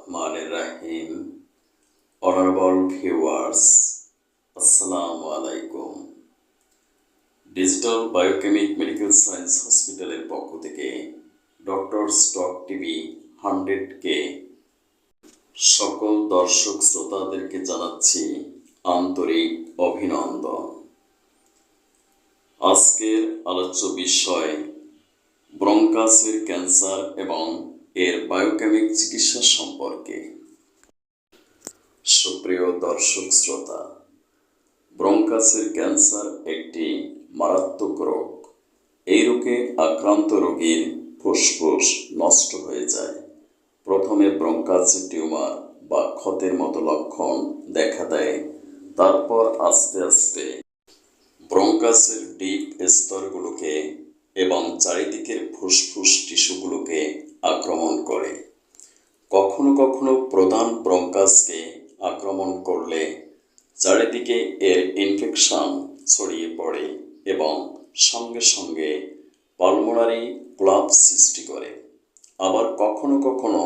Rahim. Honorable viewers, Assalamu alaikum. Digital biochemic medical science হসপিটালের পক্ষ থেকে ডক্টরস টক TV 100-কে সকল দর্শক শ্রোতাদেরকে জানাচ্ছি আন্তরিক অভিনন্দন। আজকের আলোচ্য বিষয় ব্রঙ্কাসের ক্যান্সার এবং এর বায়োকেমিক চিকিৎসা সম্পর্কে। সুপ্রিয় দর্শক শ্রোতা, ব্রঙ্কাসের ক্যান্সার একটি মারাত্মক রোগ। এই রোগে আক্রান্ত রোগীর ফুসফুস নষ্ট হয়ে যায়। প্রথমে ব্রঙ্কাসের টিউমার বা ক্ষতের মতো লক্ষণ দেখা দেয়, তারপর আস্তে আস্তে ব্রঙ্কাসের ডিপ স্তরগুলোকে এবং চারিদিকের ফুসফুস টিস্যুগুলোকে আক্রমণ করে। কখনো কখনো প্রধান ব্রঙ্কাসকে আক্রমণ করলে চারিদিকে এর ইনফেকশন ছড়িয়ে পড়ে এবং সঙ্গে সঙ্গে পালমোনারি কোলাপস সৃষ্টি করে। আবার কখনো কখনো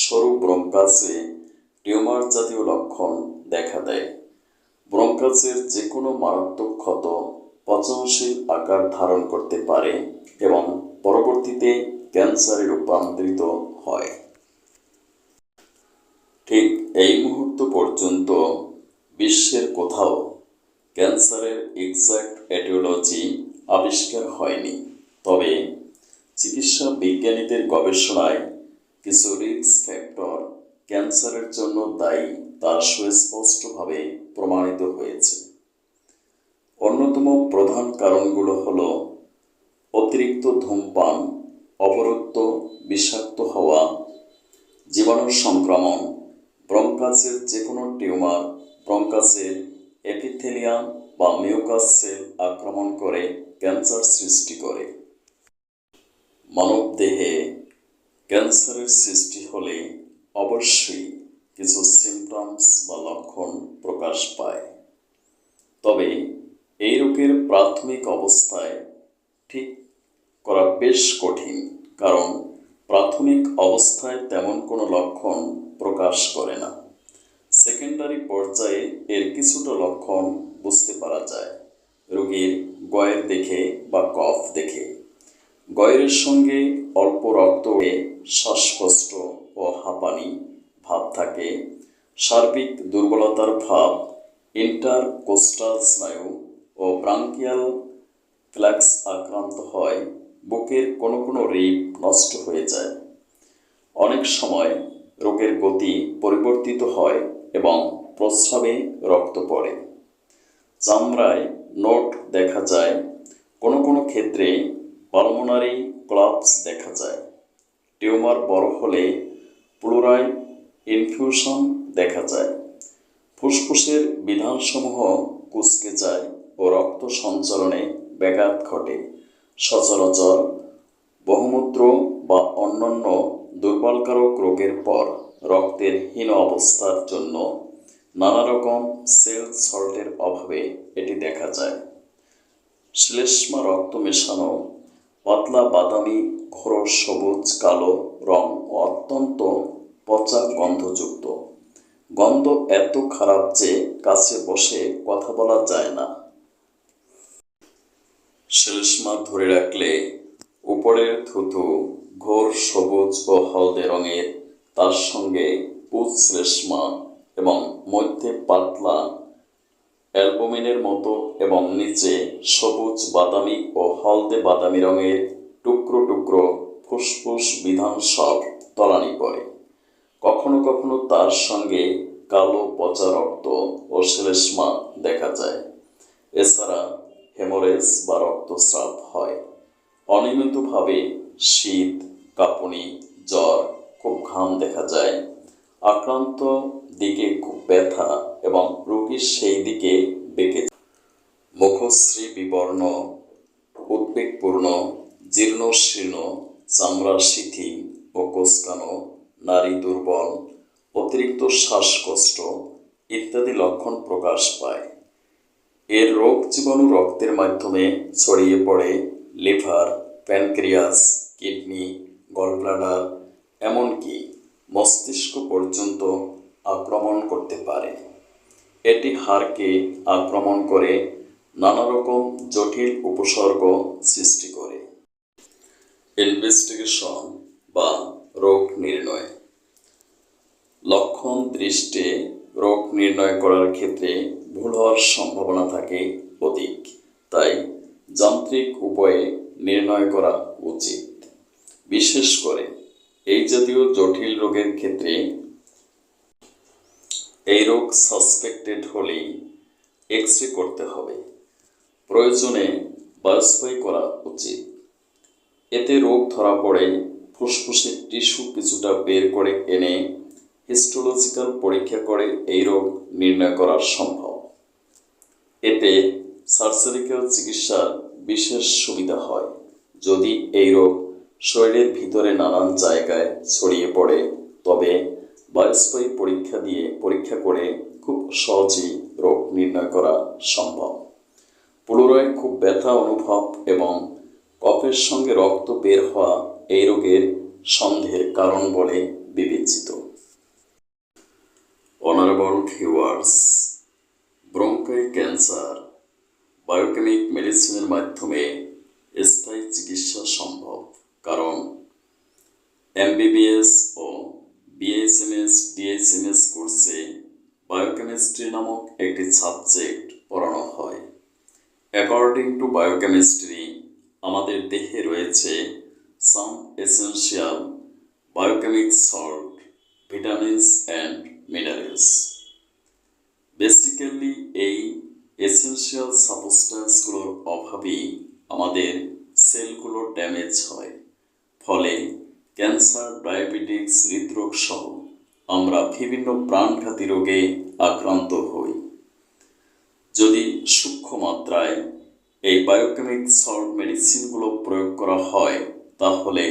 সরু ব্রঙ্কাসে টিউমার জাতীয় লক্ষণ দেখা দেয়। ব্রঙ্কাসের যে কোনো মারাত্মক ক্ষত পচনশীল আকার ধারণ করতে পারে এবং পরবর্তীতে ক্যান্সারে রূপান্তরিত হয়। ঠিক এই মুহূর্ত পর্যন্ত বিশ্বের কোথাও ক্যান্সারের এক্সাক্ট এটিওলজি আবিষ্কার হয়নি। তবে চিকিৎসা বিজ্ঞানীদের গবেষণায় কিছু রিস্ক ফ্যাক্টর ক্যান্সারের জন্য দায়ী তা সুস্পষ্টভাবে প্রমাণিত হয়েছে। অন্যতম প্রধান কারণগুলো হল অতিরিক্ত ধূমপান, অবরুদ্ধ বিষাক্ত হওয়া, জীবাণু সংক্রমণ, ব্রঙ্কাসের যে কোনো টিউমার ব্রঙ্কাসের এপিথেলিয়াম বা মিউকাস সেল আক্রমণ করে ক্যান্সার সৃষ্টি করে। মানবদেহে ক্যান্সারের সৃষ্টি হলে অবশ্যই কিছু সিমটমস বা লক্ষণ প্রকাশ পায়। তবে এই রোগের প্রাথমিক অবস্থায় ঠিক করা বেশ কঠিন, কারণ প্রাথমিক অবস্থায় তেমন কোনো লক্ষণ প্রকাশ করে না। সেকেন্ডারি পর্যায়ে এর কিছুটা লক্ষণ বুঝতে পারা যায় রোগীর গয়ের দেখে বা কফ দেখে। গয়ের সঙ্গে অল্প রক্ত হয়ে শ্বাসকষ্ট ও হাঁপানি ভাব থাকে, সার্বিক দুর্বলতার ভাব, ইন্টারকোস্টাল স্নায়ু ও ব্রাঙ্কিয়াল ফ্ল্যাক্স আক্রান্ত হয়, বুকের কোনো কোনো রিব নষ্ট হয়ে যায়। অনেক সময় রোগের গতি পরিবর্তিত হয় এবং প্রস্রাবে রক্ত পড়ে। চামড়ায় নোট দেখা যায়, কোনো কোনো ক্ষেত্রে পালমোনারি কোলাপস দেখা যায়। টিউমার বড় হলে প্লুরাল ইনফিউশন দেখা যায়। ফুসফুসের বিধানসমূহ কুঁচকে যায় ও রক্ত সঞ্চালনে ব্যাঘাত ঘটে। সচরাচর বহুমূত্র বা অন্যান্য দুর্বলকারক রোগের পর রক্তের হীন অবস্থার জন্য নানা রকম সেল সল্টের অভাবে এটি দেখা যায়। শ্লেষ্মা রক্ত মেশানো, পাতলা বাদামি, ঘোর সবুজ কালো রং ও অত্যন্ত পচা গন্ধযুক্ত। গন্ধ এত খারাপ যে কাছে বসে কথা বলা যায় না। শ্লেষ্মা ধরে রাখলে উপরের থুতু ঘোর সবুজ ও হলদে রঙের, তার সঙ্গে পুঁজ শ্লেষ্মা এবং মধ্যে পাতলা অ্যালবুমিনের মতো এবং নিচে সবুজ বাদামি ও হলদে বাদামি রঙের টুকরো টুকরো ফুসফুস বিধান সব তলানি পড়ে। কখনো কখনো তার সঙ্গে কালো পচা রক্ত ও শ্লেষ্মা দেখা যায়। এছাড়া হেমোরেজ বা রক্তস্রাব হয়। অনিয়মিতভাবে শীত, কাঁপুনি, জ্বর, খুব ঘাম দেখা যায়। আক্রান্ত দিকে খুব ব্যথা এবং রোগীর সেই দিকে বেঁকে মুখশ্রী বিবর্ণ, উদ্বেগপূর্ণ, জীর্ণ শীর্ণ, চামড়া শিথিল ও কোঁচকানো, নারী দুর্বল, অতিরিক্ত শ্বাসকষ্ট ইত্যাদি লক্ষণ প্রকাশ পায়। এর রোগ জীবাণু রক্তের মাধ্যমে ছড়িয়ে পড়ে লিভার, প্যানক্রিয়াস, কিডনি, গলব্লাডার, এমনকি মস্তিষ্ক পর্যন্ত আক্রমণ করতে পারে। এটি হাড়কে আক্রমণ করে নানা রকম জটিল উপসর্গ সৃষ্টি করে। ইনভেস্টিগেশন বা রোগ নির্ণয়। লক্ষণ দৃষ্টে রোগ নির্ণয় করার ক্ষেত্রে ভুল হওয়ার সম্ভাবনা থাকে অধিক, তাই যান্ত্রিক উপায়ে নির্ণয় করা উচিত। বিশেষ করে এই জাতীয় জটিল রোগের ক্ষেত্রে এই রোগ সাসপেক্টেড হলেই এক্স-রে করতে হবে, প্রয়োজনে বায়োপসি করা উচিত। এতে রোগ ধরা পড়ে ফুসফুসের টিস্যু কিছুটা বের করে এনে হিস্টোলজিক্যাল পরীক্ষা করে এই রোগ নির্ণয় করা সম্ভব। এতে সার্জারিক্যাল চিকিৎসার বিশেষ সুবিধা হয়। যদি এই রোগ শরীরের ভিতরে নানান জায়গায় ছড়িয়ে পড়ে, তবে বায়োপসি পরীক্ষা করে খুব সহজেই রোগ নির্ণয় করা সম্ভব। পুনরায় খুব ব্যথা অনুভব এবং কফের সঙ্গে রক্ত বের হওয়া এই রোগের সন্দেহের কারণ বলে বিবেচিত। অনারেবল ভিউয়ার্স, ব্রঙ্কাই ক্যান্সার বায়োকেমিক মেডিসিনের মাধ্যমে স্থায়ী চিকিৎসা সম্ভব, কারণ এমবিবিএস ও বিএসএমএস ডিএসএমএস কোর্সে বায়োকেমিস্ট্রি নামক একটি সাবজেক্ট পড়ানো হয়। অ্যাকর্ডিং টু বায়োকেমিস্ট্রি, আমাদের দেহে রয়েছে some essential biochemic salt, vitamins and minerals. Basically এই এসেনশিয়াল সাবস্টেন্সগুলোর অভাবেই আমাদের সেলগুলো ড্যামেজ হয়, ফলে ক্যান্সার, ডায়াবেটিস, হৃদরোগ সহ আমরা বিভিন্ন প্রাণঘাতী রোগে আক্রান্ত হই। যদি সূক্ষ্ম মাত্রায় এই বায়োকেমিক সল্ট মেডিসিনগুলো প্রয়োগ করা হয়, তাহলে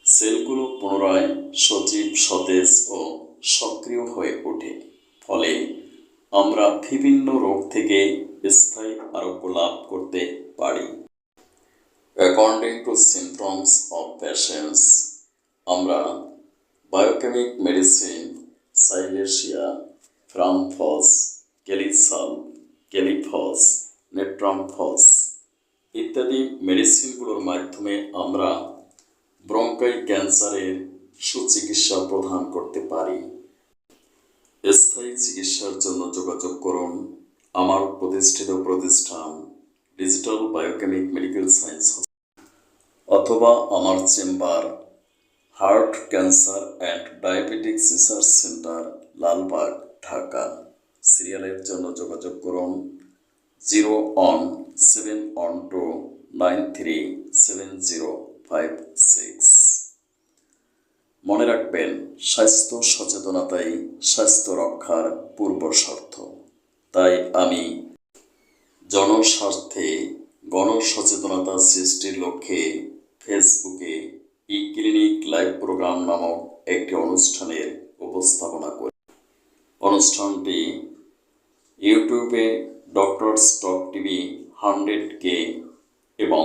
সেলগুলো পুনরায় সজীব, সতেজ ও সক্রিয় হয়ে ওঠে, ফলে আমরা বিভিন্ন রোগ থেকে স্থায়ী আরোগ্য লাভ করতে পারি। According to symptoms of patients, আমরা বায়োকেমিক মেডিসিন সাইলেশিয়া, ফ্রামফস, ক্যালিসাল, ক্যালিফস, নেট্রামফস ইত্যাদি মেডিসিনগুলোর মাধ্যমে আমরা ব্রঙ্কাই ক্যান্সারের সুচিকিৎসা প্রদান করতে পারি। স্থায়ী চিকিৎসার জন্য যোগাযোগ করুন আমার প্রতিষ্ঠিত প্রতিষ্ঠান ডিজিটাল বায়োকেমিক মেডিকেল সায়েন্স অথবা আমার chamber heart cancer and diabetics research centre, Lalbagh, Dhaka. সিরিয়ালের জন্য যোগাযোগ করুন 01712937056। মনে রাখবেন, স্বাস্থ্য সচেতনতাই স্বাস্থ্য রক্ষার পূর্ব শর্ত। তাই আমি জনস্বার্থে গণসচেতনতা সৃষ্টির লক্ষ্যে ফেসবুকে ই-ক্লিনিক লাইভ প্রোগ্রাম নামক একটি অনুষ্ঠানের উপস্থাপনা করি। অনুষ্ঠানটি ইউটিউবে ডক্টরস টক টিভি 100K এবং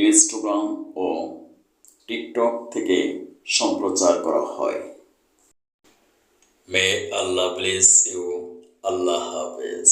ইনস্টাগ্রাম ও টিকটক থেকে সম্প্রচার করা হয়। মে আল্লাহ ব্লেস ইউ। আল্লাহ হাফেজ।